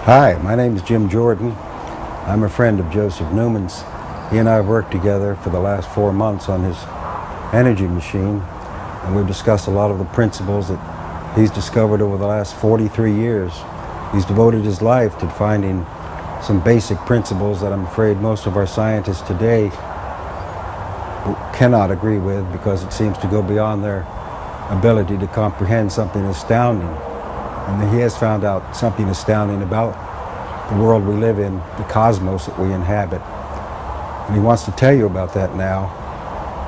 Hi, my name is Jim Jordan. I'm a friend of Joseph Newman's. He and I have worked together for the last 4 months on his energy machine, and we've discussed a lot of the principles that he's discovered over the last 43 years. He's devoted his life to finding some basic principles that I'm afraid most of our scientists today cannot agree with, because it seems to go beyond their ability to comprehend something astounding. And he has found out something astounding about the world we live in, the cosmos that we inhabit. And he wants to tell you about that now.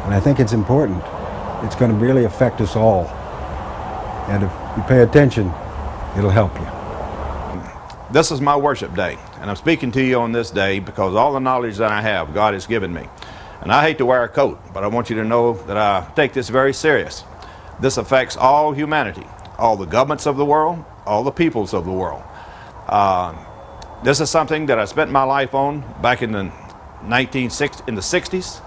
And I think it's important. It's going to really affect us all. And if you pay attention, it'll help you. This is my worship day, and I'm speaking to you on this day because all the knowledge that I have, God has given me. And I hate to wear a coat, but I want you to know that I take this very serious. This affects all humanity, all the governments of the world, all the peoples of the world. This is something that I spent my life on back in the 60s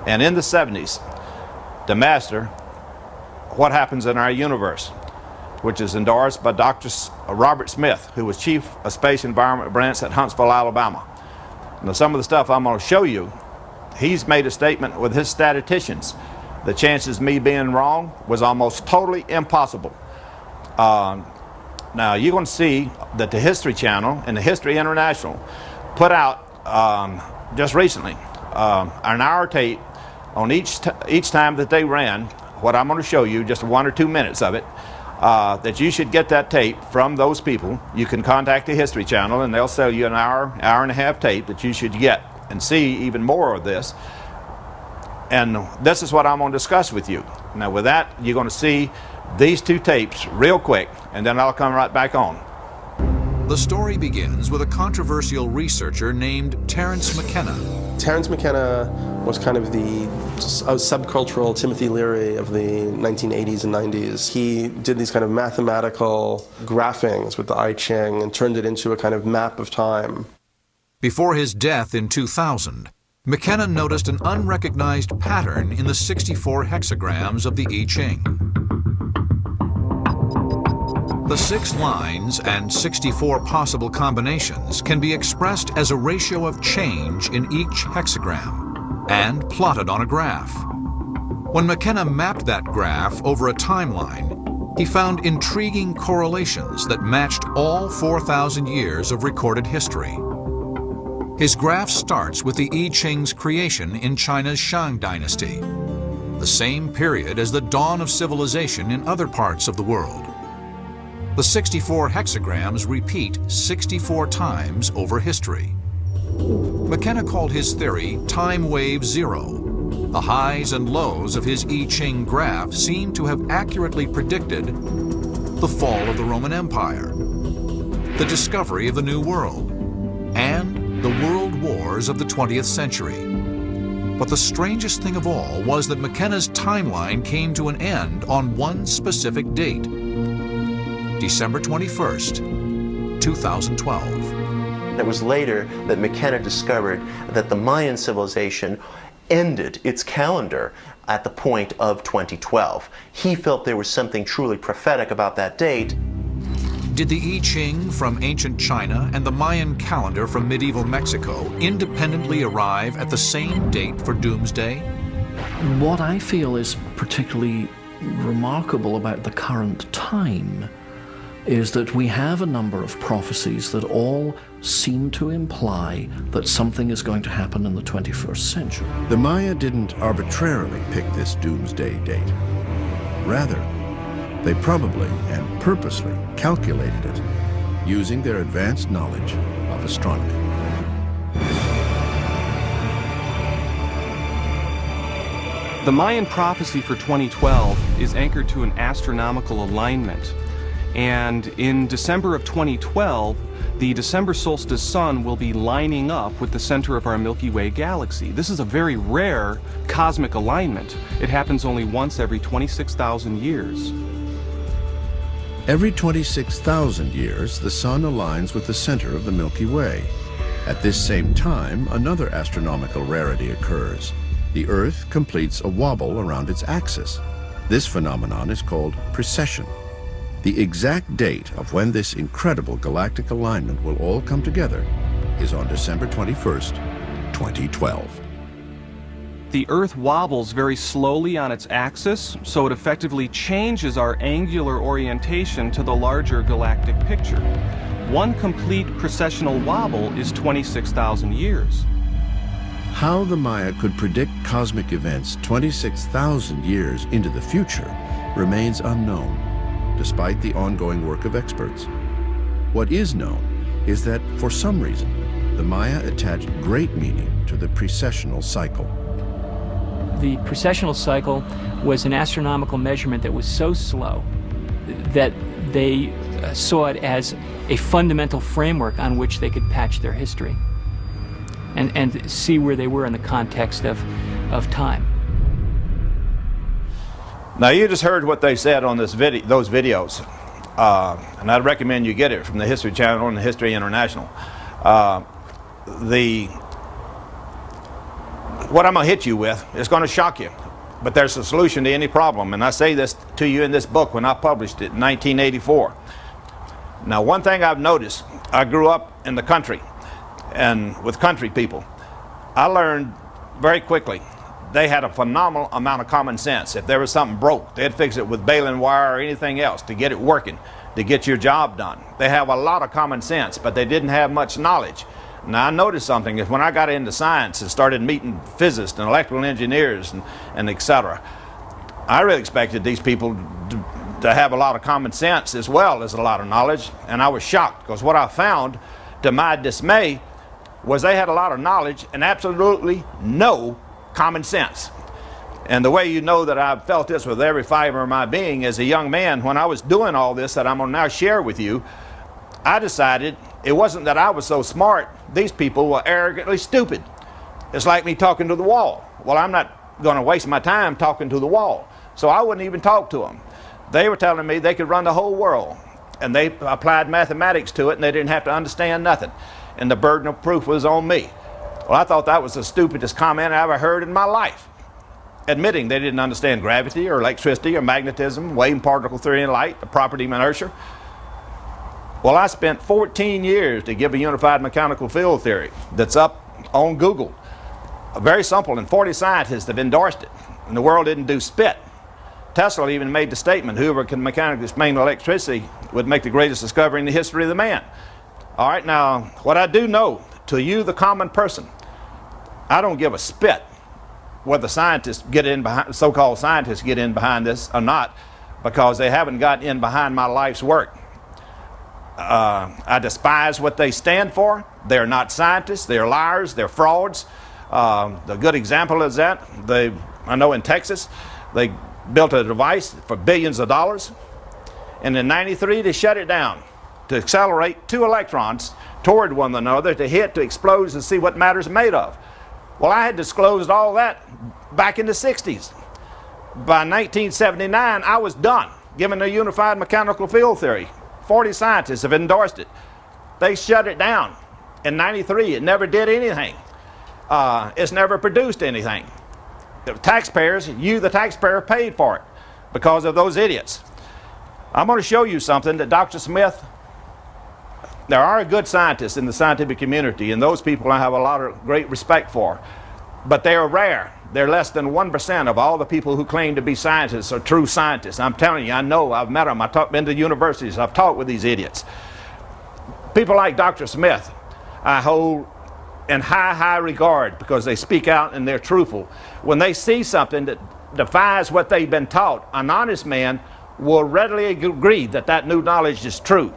and in the 70s to master what happens in our universe, which is endorsed by Dr. Robert Smith, who was Chief of Space Environment Branch at Huntsville, Alabama. Now, some of the stuff I'm going to show you, he's made a statement with his statisticians. The chances of me being wrong was almost totally impossible. Now, you're going to see that the History Channel and the History International put out just recently an hour tape on each time that they ran what I'm going to show you, just 1 or 2 minutes of it, that you should get that tape from those people. You can contact the History Channel and they'll sell you an hour and a half tape that you should get and see even more of this. And this is what I'm going to discuss with you. Now, with that, you're going to see these 2 tapes real quick, and then I'll come right back on. The story begins with a controversial researcher named Terence McKenna. Terence McKenna was kind of the subcultural Timothy Leary of the 1980s and 90s. He did these kind of mathematical graphings with the I Ching and turned it into a kind of map of time. Before his death in 2000, McKenna noticed an unrecognized pattern in the 64 hexagrams of the I Ching. The 6 lines and 64 possible combinations can be expressed as a ratio of change in each hexagram and plotted on a graph. When McKenna mapped that graph over a timeline, he found intriguing correlations that matched all 4,000 years of recorded history. His graph starts with the I Ching's creation in China's Shang Dynasty, the same period as the dawn of civilization in other parts of the world. The 64 hexagrams repeat 64 times over history. McKenna called his theory time wave zero. The highs and lows of his I Ching graph seem to have accurately predicted the fall of the Roman Empire, the discovery of the New World, and the world wars of the 20th century. But the strangest thing of all was that McKenna's timeline came to an end on one specific date: December 21st, 2012. It was later that McKenna discovered that the Mayan civilization ended its calendar at the point of 2012. He felt there was something truly prophetic about that date. Did the I Ching from ancient China and the Mayan calendar from medieval Mexico independently arrive at the same date for doomsday? What I feel is particularly remarkable about the current time is that we have a number of prophecies that all seem to imply that something is going to happen in the 21st century. The Maya didn't arbitrarily pick this doomsday date. Rather, they probably and purposely calculated it using their advanced knowledge of astronomy. The Mayan prophecy for 2012 is anchored to an astronomical alignment. And in December of 2012, the December solstice sun will be lining up with the center of our Milky Way galaxy. This is a very rare cosmic alignment. It happens only once every 26,000 years. Every 26,000 years, the sun aligns with the center of the Milky Way. At this same time, another astronomical rarity occurs. The Earth completes a wobble around its axis. This phenomenon is called precession. The exact date of when this incredible galactic alignment will all come together is on December 21st, 2012. The Earth wobbles very slowly on its axis, so it effectively changes our angular orientation to the larger galactic picture. One complete precessional wobble is 26,000 years. How the Maya could predict cosmic events 26,000 years into the future remains unknown, despite the ongoing work of experts. What is known is that, for some reason, the Maya attached great meaning to the precessional cycle. The precessional cycle was an astronomical measurement that was so slow that they saw it as a fundamental framework on which they could patch their history and see where they were in the context of time. Now you just heard what they said on those videos, and I'd recommend you get it from the History Channel and the History International. What I'm going to hit you with is going to shock you, but there's a solution to any problem, and I say this to you in this book when I published it in 1984. Now, one thing I've noticed, I grew up in the country and with country people. I learned very quickly they had a phenomenal amount of common sense. If there was something broke, they'd fix it with baling wire or anything else to get it working, to get your job done. They have a lot of common sense, but they didn't have much knowledge. Now I noticed something is when I got into science and started meeting physicists and electrical engineers and etc., I really expected these people to have a lot of common sense as well as a lot of knowledge, and I was shocked because what I found, to my dismay, was they had a lot of knowledge and absolutely no common sense. And the way you know that I've felt this with every fiber of my being as a young man, when I was doing all this that I'm going to now share with you, I decided it wasn't that I was so smart, these people were arrogantly stupid. It's like me talking to the wall. Well, I'm not going to waste my time talking to the wall, so I wouldn't even talk to them. They were telling me they could run the whole world, and they applied mathematics to it, and they didn't have to understand nothing, and the burden of proof was on me. Well, I thought that was the stupidest comment I ever heard in my life, admitting they didn't understand gravity or electricity or magnetism, wave particle theory and light, the property of inertia. Well, I spent 14 years to give a unified mechanical field theory that's up on Google. Very simple, and 40 scientists have endorsed it, and the world didn't do spit. Tesla even made the statement, whoever can mechanically explain electricity would make the greatest discovery in the history of the man. All right, now, what I do know, to you, the common person, I don't give a spit whether scientists get in behind, so-called scientists get in behind this or not, because they haven't gotten in behind my life's work. I despise what they stand for. They're not scientists, they're liars, they're frauds. The good example is that, I know in Texas, they built a device for billions of dollars, and in '93 they shut it down to accelerate 2 electrons toward one another to hit, to explode, and see what matter's made of. Well, I had disclosed all that back in the 60s. By 1979, I was done giving a unified mechanical field theory. 40 scientists have endorsed it. They shut it down in '93. It never did anything. It's never produced anything. The taxpayers, you the taxpayer, paid for it because of those idiots. I'm going to show you something that Dr. Smith, there are good scientists in the scientific community, and those people I have a lot of great respect for, but they are rare. They're less than 1% of all the people who claim to be scientists are true scientists. I'm telling you, I know, I've met them, I've been to universities, I've talked with these idiots. People like Dr. Smith, I hold in high regard because they speak out and they're truthful. When they see something that defies what they've been taught, an honest man will readily agree that that new knowledge is true.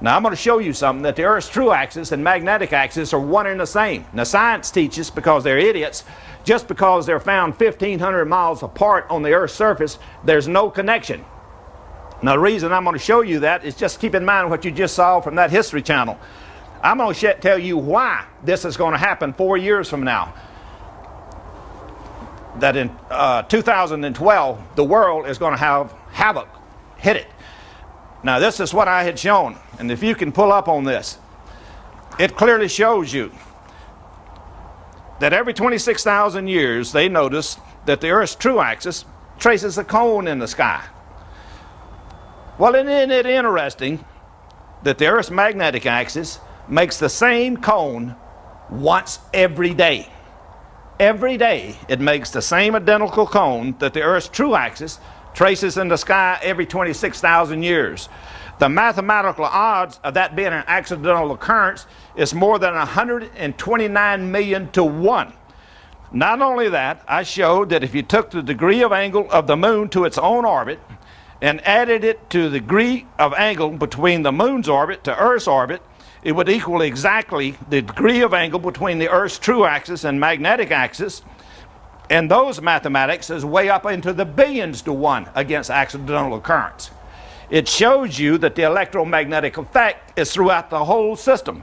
Now I'm going to show you something, that the Earth's true axis and magnetic axis are one and the same. Now science teaches, because they're idiots, just because they're found 1,500 miles apart on the Earth's surface, there's no connection. Now the reason I'm going to show you that is just keep in mind what you just saw from that History Channel. I'm going to tell you why this is going to happen 4 years from now. That in 2012, the world is going to have havoc hit it. Now this is what I had shown, and if you can pull up on this, it clearly shows you that every 26,000 years they notice that the Earth's true axis traces a cone in the sky. Well, isn't it interesting that the Earth's magnetic axis makes the same cone once every day? Every day it makes the same identical cone that the Earth's true axis traces in the sky every 26,000 years. The mathematical odds of that being an accidental occurrence is more than 129 million to 1. Not only that, I showed that if you took the degree of angle of the moon to its own orbit and added it to the degree of angle between the moon's orbit to Earth's orbit, it would equal exactly the degree of angle between the Earth's true axis and magnetic axis, and those mathematics is way up into the billions to 1 against accidental occurrence. It shows you that the electromagnetic effect is throughout the whole system.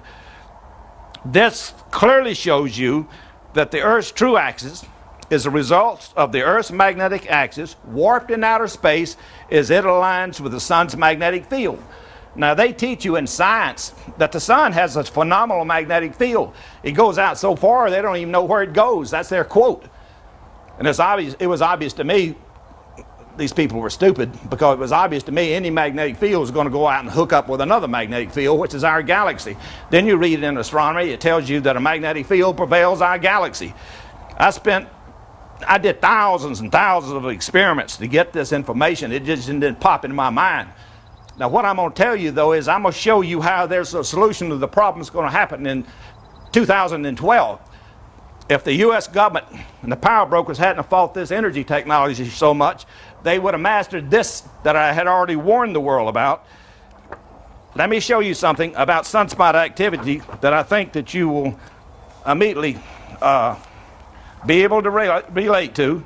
This clearly shows you that the Earth's true axis is a result of the Earth's magnetic axis warped in outer space as it aligns with the sun's magnetic field. Now, they teach you in science that the sun has a phenomenal magnetic field. It goes out so far they don't even know where it goes. That's their quote. And it was obvious to me these people were stupid, because it was obvious to me any magnetic field is going to go out and hook up with another magnetic field, which is our galaxy. Then you read in astronomy, it tells you that a magnetic field prevails our galaxy. I did thousands and thousands of experiments to get this information. It just didn't pop into my mind. Now, what I'm going to tell you, though, is I'm going to show you how there's a solution to the problem that's going to happen in 2012. If the U.S. government and the power brokers hadn't fought this energy technology so much, they would have mastered this that I had already warned the world about. Let me show you something about sunspot activity that I think that you will immediately be able to relate to.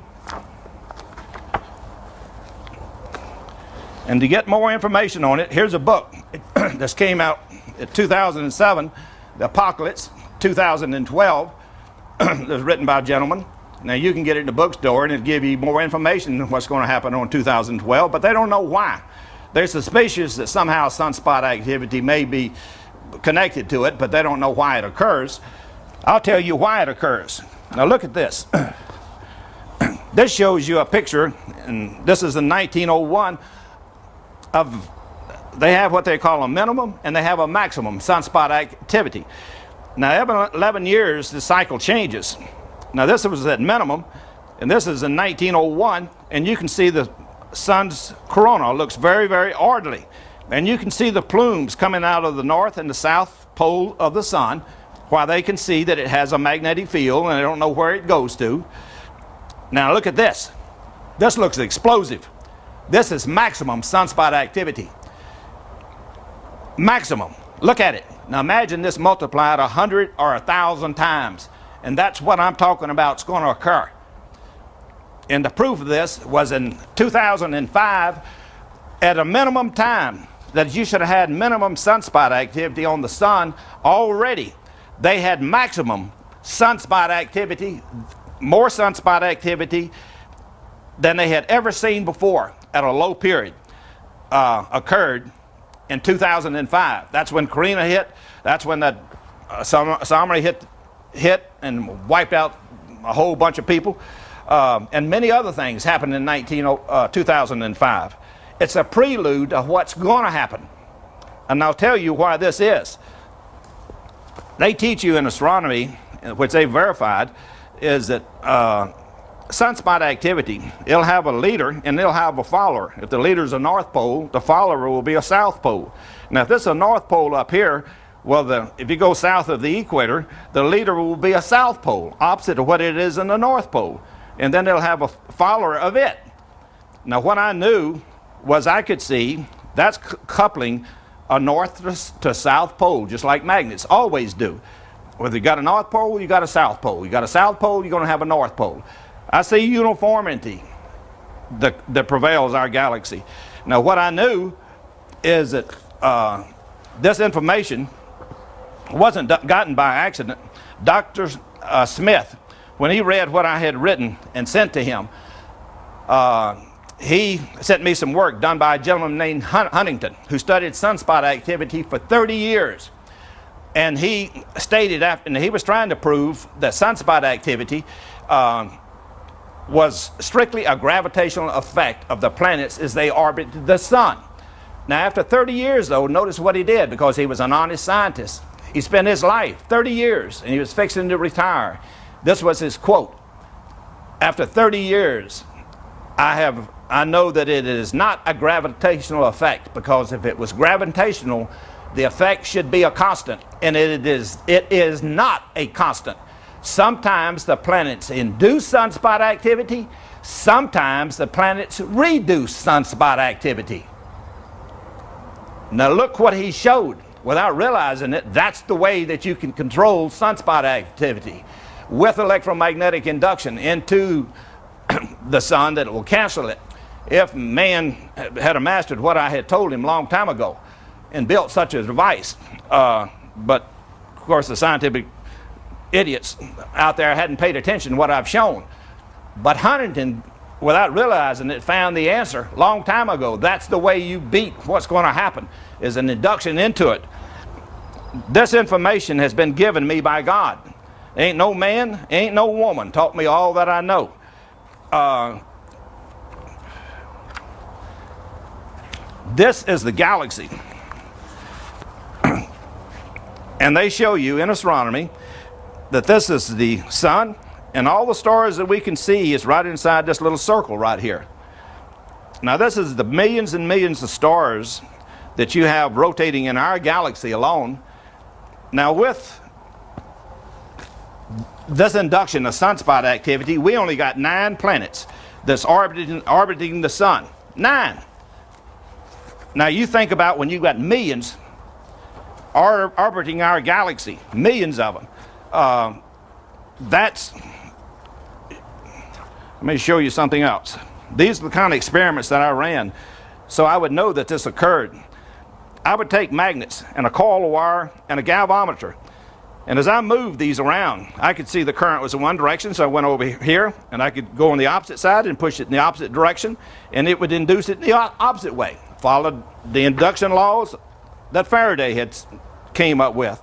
And to get more information on it, here's a book that came out in 2007, The Apocalypse, 2012. It was written by a gentleman. Now, you can get it in the bookstore and it'll give you more information on what's going to happen on 2012, but they don't know why. They're suspicious that somehow sunspot activity may be connected to it, but they don't know why it occurs. I'll tell you why it occurs. Now, look at this. This shows you a picture, and this is in 1901, they have what they call a minimum and they have a maximum sunspot activity. Now, every 11 years, the cycle changes. Now, this was at minimum, and this is in 1901, and you can see the sun's corona looks very, very orderly. And you can see the plumes coming out of the north and the south pole of the sun, while they can see that it has a magnetic field, and they don't know where it goes to. Now, look at this. This looks explosive. This is maximum sunspot activity. Maximum. Look at it. Now, imagine this multiplied 100 or 1,000 times. And that's what I'm talking about is going to occur. And the proof of this was in 2005, at a minimum time that you should have had minimum sunspot activity on the sun already. They had maximum sunspot activity, more sunspot activity than they had ever seen before at a low period occurred in 2005. That's when Karina hit. That's when that tsunami hit and wiped out a whole bunch of people. And many other things happened in 2005. It's a prelude of what's going to happen. And I'll tell you why this is. They teach you in astronomy, which they verified, is that sunspot activity, it'll have a leader and it'll have a follower. If the leader's a North Pole, the follower will be a South Pole. Now, if this is a North Pole up here, well, if you go south of the equator, the leader will be a South Pole, opposite of what it is in the North Pole. And then they'll have a follower of it. Now, what I knew was I could see that's coupling a North to South Pole, just like magnets always do. Whether you got a North Pole, you got a South Pole. You got a South Pole, you're going to have a North Pole. I see uniformity that prevails our galaxy. Now, what I knew is that this information wasn't gotten by accident. Dr. Smith, when he read what I had written and sent to him, he sent me some work done by a gentleman named Huntington, who studied sunspot activity for 30 years. And he stated, and he was trying to prove that sunspot activity was strictly a gravitational effect of the planets as they orbit the sun. Now after 30 years though, notice what he did, because he was an honest scientist. He spent his life, 30 years, and he was fixing to retire. This was his quote: "After 30 years, I know that it is not a gravitational effect, because if it was gravitational, the effect should be a constant, and it is not a constant. Sometimes the planets induce sunspot activity, sometimes the planets reduce sunspot activity." Now look what he showed. Without realizing it, that's the way that you can control sunspot activity, with electromagnetic induction into the sun, that it will cancel it. If man had mastered what I had told him a long time ago and built such a device, but of course the scientific idiots out there hadn't paid attention to what I've shown. But Huntington, without realizing it, found the answer a long time ago. That's the way you beat what's going to happen, is an induction into it. This information has been given me by God. Ain't no man, ain't no woman taught me all that I know. This is the galaxy. And they show you in astronomy that this is the sun, and all the stars that we can see is right inside this little circle right here. Now this is the millions and millions of stars that you have rotating in our galaxy alone. Now with this induction of sunspot activity, we only got 9 planets that's orbiting the sun. 9. Now you think about when you got millions orbiting our galaxy, millions of them. Let me show you something else. These are the kind of experiments that I ran, so I would know that this occurred. I would take magnets and a coil of wire and a galvanometer, and as I moved these around, I could see the current was in one direction, so I went over here, and I could go on the opposite side and push it in the opposite direction, and it would induce it in the opposite way. Followed the induction laws that Faraday had came up with.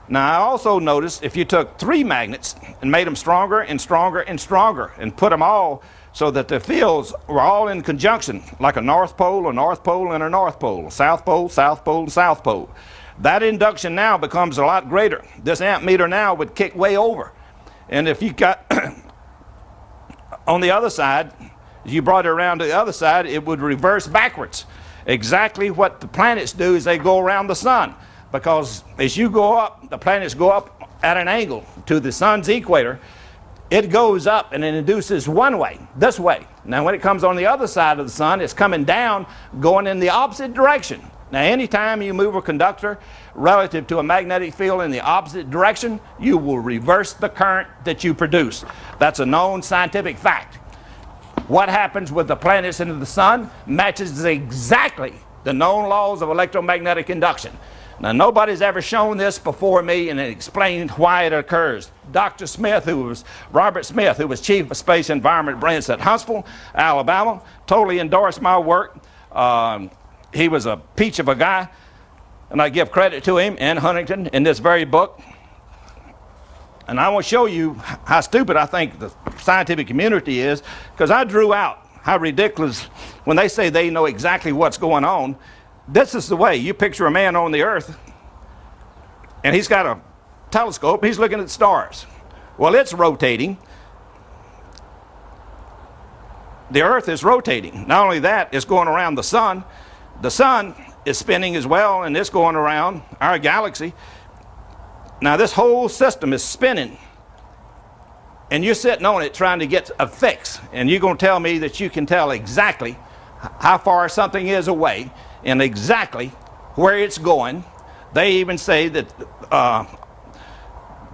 Now I also noticed if you took 3 magnets and made them stronger and stronger and stronger and put them all so that the fields were all in conjunction, like a North Pole, and a North Pole, South Pole, South Pole, and South Pole, that induction now becomes a lot greater. This amp meter now would kick way over. And if you got on the other side, you brought it around to the other side, it would reverse backwards. Exactly what the planets do is they go around the sun, because as you go up, the planets go up at an angle to the sun's equator. It goes up and it induces one way, this way. Now when it comes on the other side of the sun, it's coming down, going in the opposite direction. Now anytime you move a conductor relative to a magnetic field in the opposite direction, you will reverse the current that you produce. That's a known scientific fact. What happens with the planets into the sun matches exactly the known laws of electromagnetic induction. Now nobody's ever shown this before me and explained why it occurs. Dr. Smith, Robert Smith, who was Chief of Space Environment Branch at Huntsville, Alabama, totally endorsed my work. He was a peach of a guy, and I give credit to him and Huntington in this very book. And I want to show you how stupid I think the scientific community is, because I drew out how ridiculous when they say they know exactly what's going on. This is the way you picture a man on the earth, and he's got a telescope, he's looking at stars. Well, it's rotating. The earth is rotating. Not only that, it's going around the sun. The sun is spinning as well, and it's going around our galaxy. Now this whole system is spinning, and you're sitting on it trying to get a fix, and you're going to tell me that you can tell exactly how far something is away and exactly where it's going. They even say that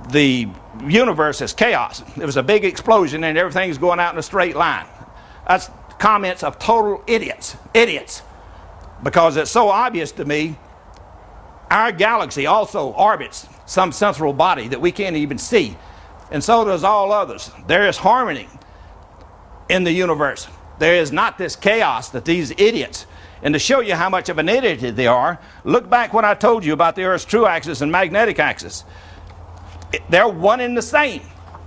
the universe is chaos. There was a big explosion and everything's going out in a straight line. That's comments of total idiots. Because it's so obvious to me, our galaxy also orbits some central body that we can't even see, and so does all others. There is harmony in the universe. There is not this chaos that these idiots, and to show you how much of an idiot they are, look back when I told you about the Earth's true axis and magnetic axis. They're one and the same.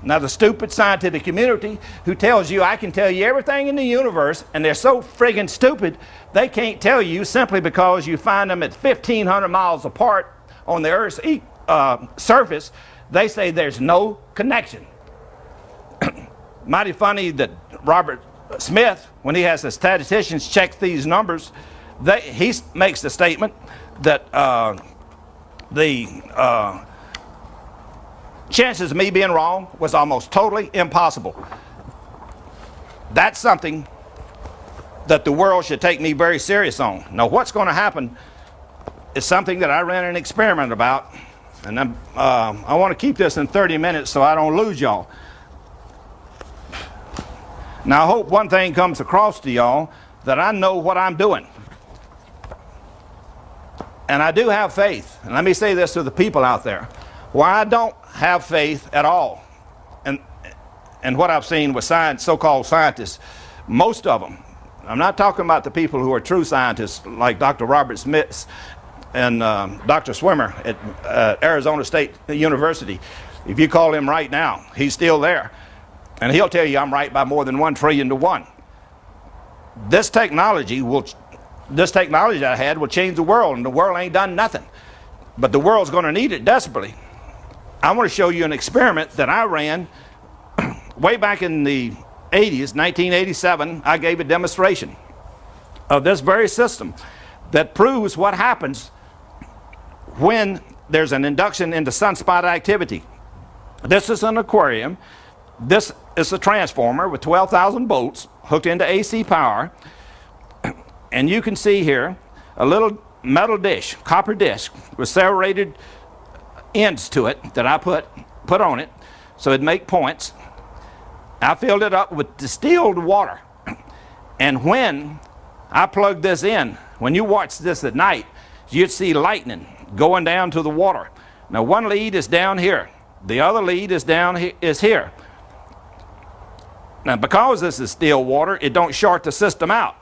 Now the stupid scientific community who tells you I can tell you everything in the universe, and they're so friggin' stupid they can't tell you simply because you find them at 1,500 miles apart on the Earth's surface. They say there's no connection. Mighty funny that Robert Smith, when he has his statisticians check these numbers, he makes the statement that the chances of me being wrong was almost totally impossible. That's something that the world should take me very serious on. Now what's going to happen is something that I ran an experiment about, and I want to keep this in 30 minutes so I don't lose y'all. Now I hope one thing comes across to y'all, that I know what I'm doing. And I do have faith. And let me say this to the people out there. Where I don't have faith at all, and what I've seen with so-called scientists, most of them, I'm not talking about the people who are true scientists like Dr. Robert Smith and Dr. Swimmer at Arizona State University. If you call him right now, he's still there. And he'll tell you I'm right by more than 1 trillion to 1. This technology that I had will change the world, and the world ain't done nothing. But the world's going to need it desperately. I want to show you an experiment that I ran way back in the 80s, 1987. I gave a demonstration of this very system that proves what happens when there's an induction into sunspot activity. This is an aquarium. This is a transformer with 12,000 volts hooked into AC power. And you can see here a little metal dish, copper disc, with serrated ends to it that I put on it so it'd make points. I filled it up with distilled water. And when I plugged this in, when you watch this at night, you'd see lightning going down to the water. Now one lead is down here. The other lead is here. Now because this is still water, it don't short the system out.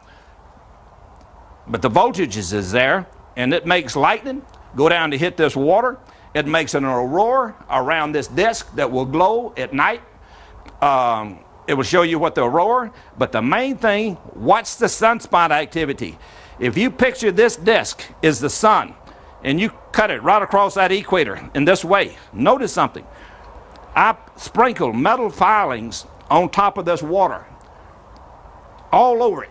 But the voltage is there, and it makes lightning go down to hit this water. It makes an aurora around this disc that will glow at night. It will show you what the aurora, but the main thing, what's the sunspot activity? If you picture this disc is the sun, and you cut it right across that equator in this way, notice something. I sprinkle metal filings on top of this water, all over it,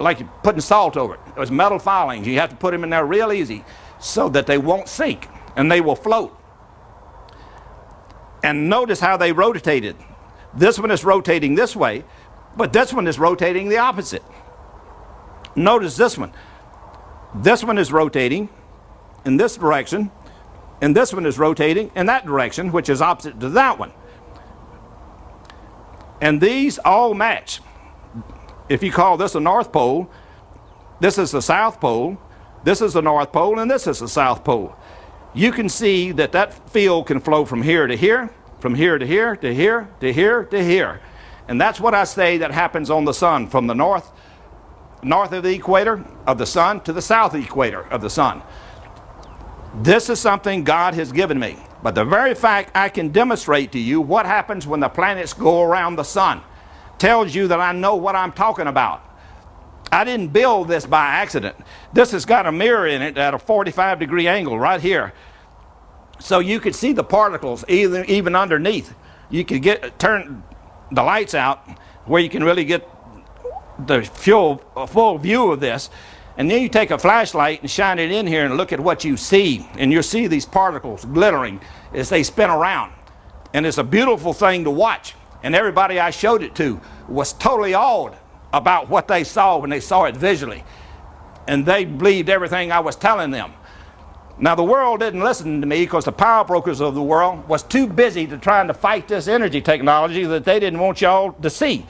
like you're putting salt over it. There's metal filings. You have to put them in there real easy so that they won't sink and they will float. And notice how they rotated. This one is rotating this way, but this one is rotating the opposite. Notice this one. This one is rotating in this direction, and this one is rotating in that direction, which is opposite to that one. And these all match. If you call this a North Pole, this is the South Pole, this is the North Pole, and this is the South Pole. You can see that that field can flow from here to here, from here to here, to here, to here, to here. And that's what I say that happens on the sun, from the north of the equator of the sun to the south equator of the sun. This is something God has given me. But the very fact I can demonstrate to you what happens when the planets go around the sun tells you that I know what I'm talking about. I didn't build this by accident. This has got a mirror in it at a 45-degree angle right here. So you could see the particles even underneath. You could turn the lights out where you can really get the full view of this. And then you take a flashlight and shine it in here and look at what you see. And you'll see these particles glittering as they spin around. And it's a beautiful thing to watch. And everybody I showed it to was totally awed about what they saw when they saw it visually. And they believed everything I was telling them. Now the world didn't listen to me because the power brokers of the world was too busy to trying to fight this energy technology that they didn't want y'all to see.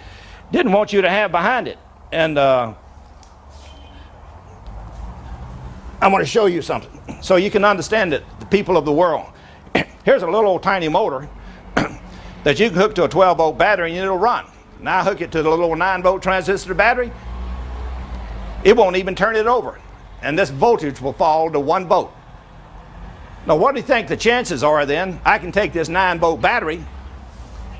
Didn't want you to have behind it. And I want to show you something so you can understand it, the people of the world. Here's a little old tiny motor that you can hook to a 12-volt battery and it'll run. Now I hook it to the little 9-volt transistor battery. It won't even turn it over. And this voltage will fall to 1 volt. Now what do you think the chances are then? I can take this 9-volt battery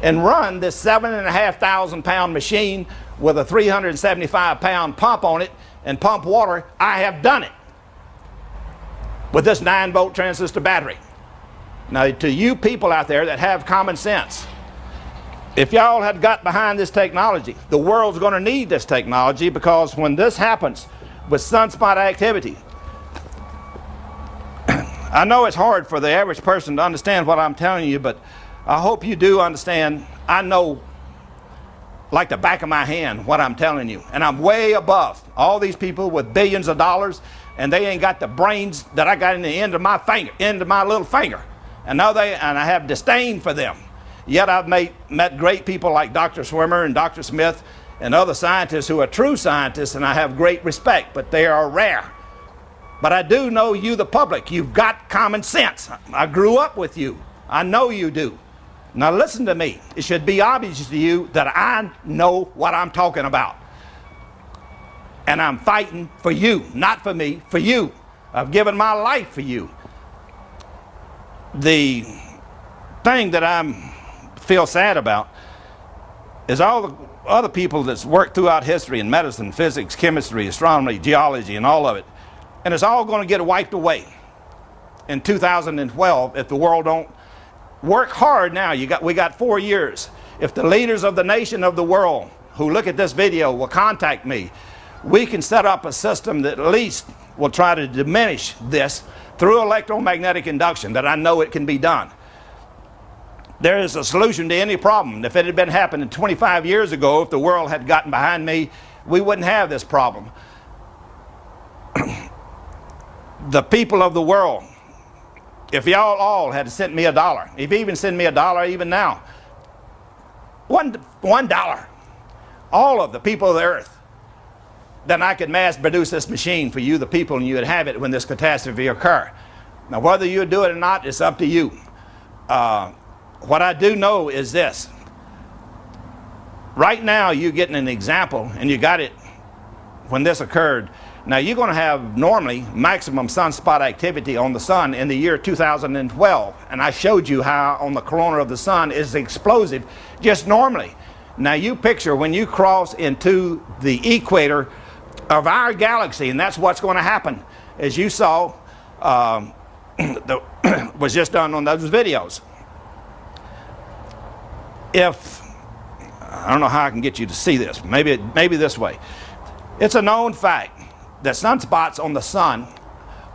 and run this 7,500 pound machine with a 375 pound pump on it and pump water, I have done it with this 9-volt transistor battery. Now, to you people out there that have common sense, if y'all had got behind this technology, the world's going to need this technology, because when this happens with sunspot activity, I know it's hard for the average person to understand what I'm telling you, but I hope you do understand. I know like the back of my hand what I'm telling you, and I'm way above all these people with billions of dollars, and they ain't got the brains that I got in the end of my finger, end of my little finger. And now I have disdain for them. Yet I've met great people like Dr. Swimmer and Dr. Smith and other scientists who are true scientists, and I have great respect, but they are rare. But I do know you, the public, you've got common sense. I grew up with you. I know you do. Now listen to me. It should be obvious to you that I know what I'm talking about. And I'm fighting for you, not for me, for you. I've given my life for you. The thing that I feel sad about is all the other people that's worked throughout history in medicine, physics, chemistry, astronomy, geology, and all of it. And it's all going to get wiped away in 2012 if the world don't work hard now. We got 4 years. If the leaders of the nation of the world who look at this video will contact me, we can set up a system that at least will try to diminish this through electromagnetic induction, that I know it can be done. There is a solution to any problem. If it had been happening 25 years ago, if the world had gotten behind me, we wouldn't have this problem. The people of the world, if y'all all had sent me $1, if you even send me $1 even now, $1, all of the people of the earth, then I could mass produce this machine for you, the people, and you would have it when this catastrophe occur. Now, whether you do it or not, it's up to you. What I do know is this. Right now, you're getting an example, and you got it when this occurred. Now, you're going to have normally maximum sunspot activity on the sun in the year 2012. And I showed you how on the corona of the sun is explosive just normally. Now, you picture when you cross into the equator of our galaxy, and that's what's going to happen. As you saw, was just done on those videos. If, I don't know how I can get you to see this, maybe this way. It's a known fact that sunspots on the sun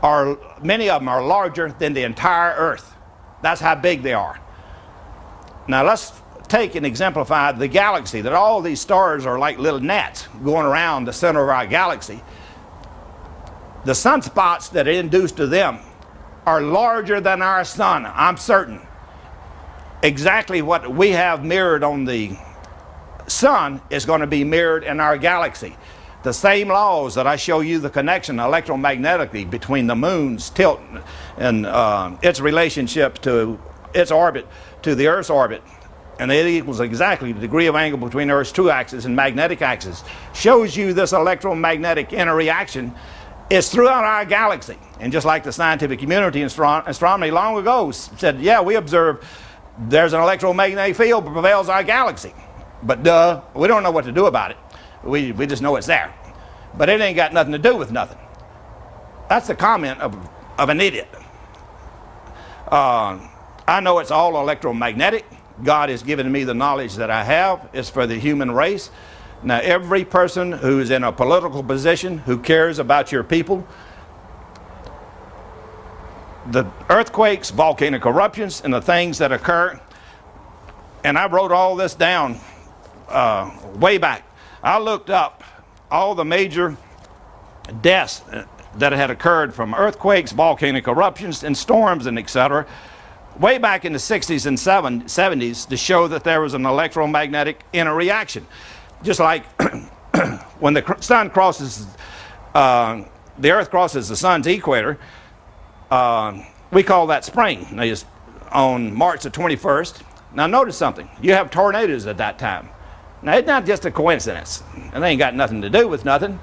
are, many of them are larger than the entire Earth. That's how big they are. Now let's take and exemplify the galaxy, that all these stars are like little gnats going around the center of our galaxy. The sunspots that are induced to them are larger than our sun, I'm certain. Exactly what we have mirrored on the sun is going to be mirrored in our galaxy. The same laws that I show you the connection electromagnetically between the moon's tilt and its relationship to its orbit to the Earth's orbit, and it equals exactly the degree of angle between Earth's true axis and magnetic axis, shows you this electromagnetic interreaction is throughout our galaxy. And just like the scientific community in astronomy long ago said, yeah, we observe there's an electromagnetic field that prevails our galaxy. But we don't know what to do about it. We just know it's there. But it ain't got nothing to do with nothing. That's the comment of an idiot. I know it's all electromagnetic. God has given me the knowledge that I have. It's for the human race. Now, every person who's in a political position who cares about your people, the earthquakes, volcanic eruptions, and the things that occur, and I wrote all this down way back. I looked up all the major deaths that had occurred from earthquakes, volcanic eruptions, and storms, and etc. way back in the 60s and 70s to show that there was an electromagnetic interreaction. Just like when the sun crosses, the earth crosses the sun's equator, we call that spring. Now, on March the 21st. Now notice something. You have tornadoes at that time. Now, it's not just a coincidence. It ain't got nothing to do with nothing.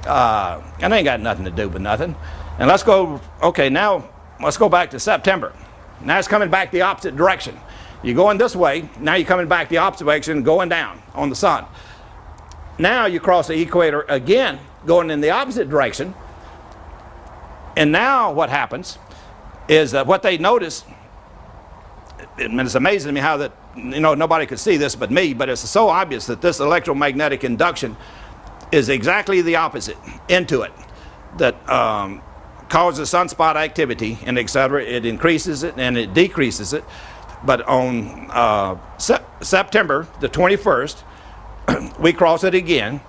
It ain't got nothing to do with nothing. And let's go, okay, now let's go back to September. Now it's coming back the opposite direction. You're going this way, now you're coming back the opposite direction, going down on the sun. Now you cross the equator again, going in the opposite direction. And now what happens is that what they notice, and it's amazing to me how that, you know, nobody could see this but me, but it's so obvious that this electromagnetic induction is exactly the opposite into it, that causes sunspot activity and etc. It increases it and it decreases it. But on September the 21st, we cross it again.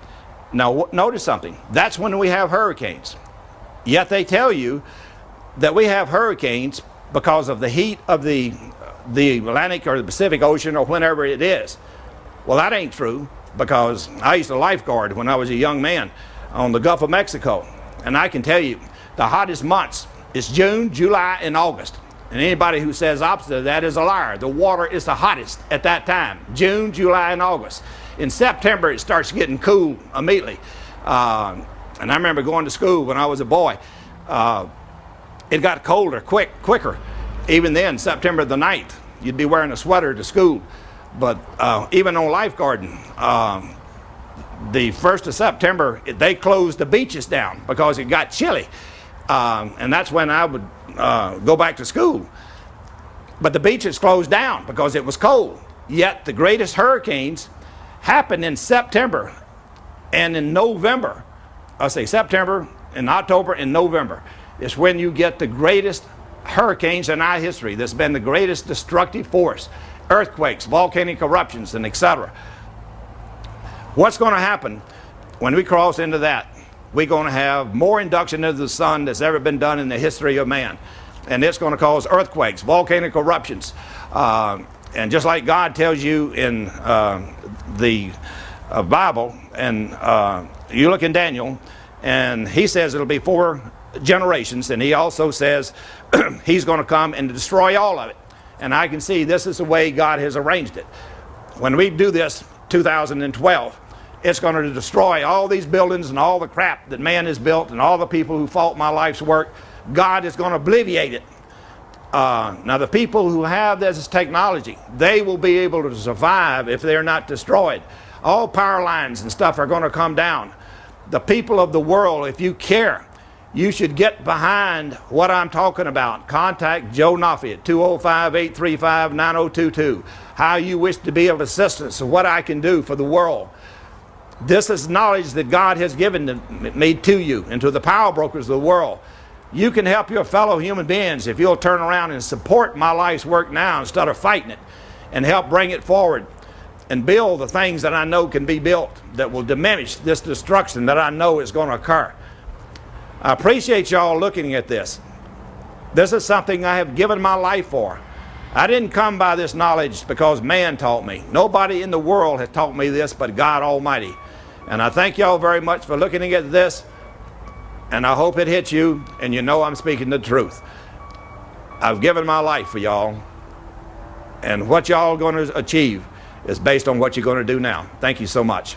Now notice something. That's when we have hurricanes. Yet they tell you that we have hurricanes because of the heat of the Atlantic or the Pacific Ocean or whenever it is. Well, that ain't true, because I used to lifeguard when I was a young man on the Gulf of Mexico. And I can tell you, the hottest months is June, July, and August. And anybody who says opposite of that is a liar. The water is the hottest at that time, June, July, and August. In September, it starts getting cool immediately. And I remember going to school when I was a boy. It got colder quicker. Even then, September the 9th, you'd be wearing a sweater to school. But even on lifeguarding, the 1st of September, they closed the beaches down because it got chilly. And that's when I would go back to school. But the beaches closed down because it was cold. Yet the greatest hurricanes happen in September and in November. I say September and October and November is when you get the greatest hurricanes in our history. There's been the greatest destructive force, earthquakes, volcanic eruptions, and etc. What's going to happen when we cross into that? We're going to have more induction into the sun that's ever been done in the history of man. And it's going to cause earthquakes, volcanic eruptions. And just like God tells you in the Bible, and you look in Daniel, and he says it'll be 4 generations, and he also says he's going to come and destroy all of it. And I can see this is the way God has arranged it. When we do this, 2012, it's going to destroy all these buildings and all the crap that man has built and all the people who fought my life's work. God is going to obliterate it. Now the people who have this technology, they will be able to survive if they're not destroyed. All power lines and stuff are going to come down. The people of the world, if you care, you should get behind what I'm talking about. Contact Joe Nafi at 205-835-9022. How you wish to be of assistance of what I can do for the world. This is knowledge that God has given me to you and to the power brokers of the world. You can help your fellow human beings if you'll turn around and support my life's work now instead of fighting it, and help bring it forward and build the things that I know can be built that will diminish this destruction that I know is going to occur. I appreciate y'all looking at this. This is something I have given my life for. I didn't come by this knowledge because man taught me. Nobody in the world has taught me this but God Almighty. And I thank y'all very much for looking at this, and I hope it hits you and you know I'm speaking the truth. I've given my life for y'all, and what y'all are going to achieve is based on what you're going to do now. Thank you so much.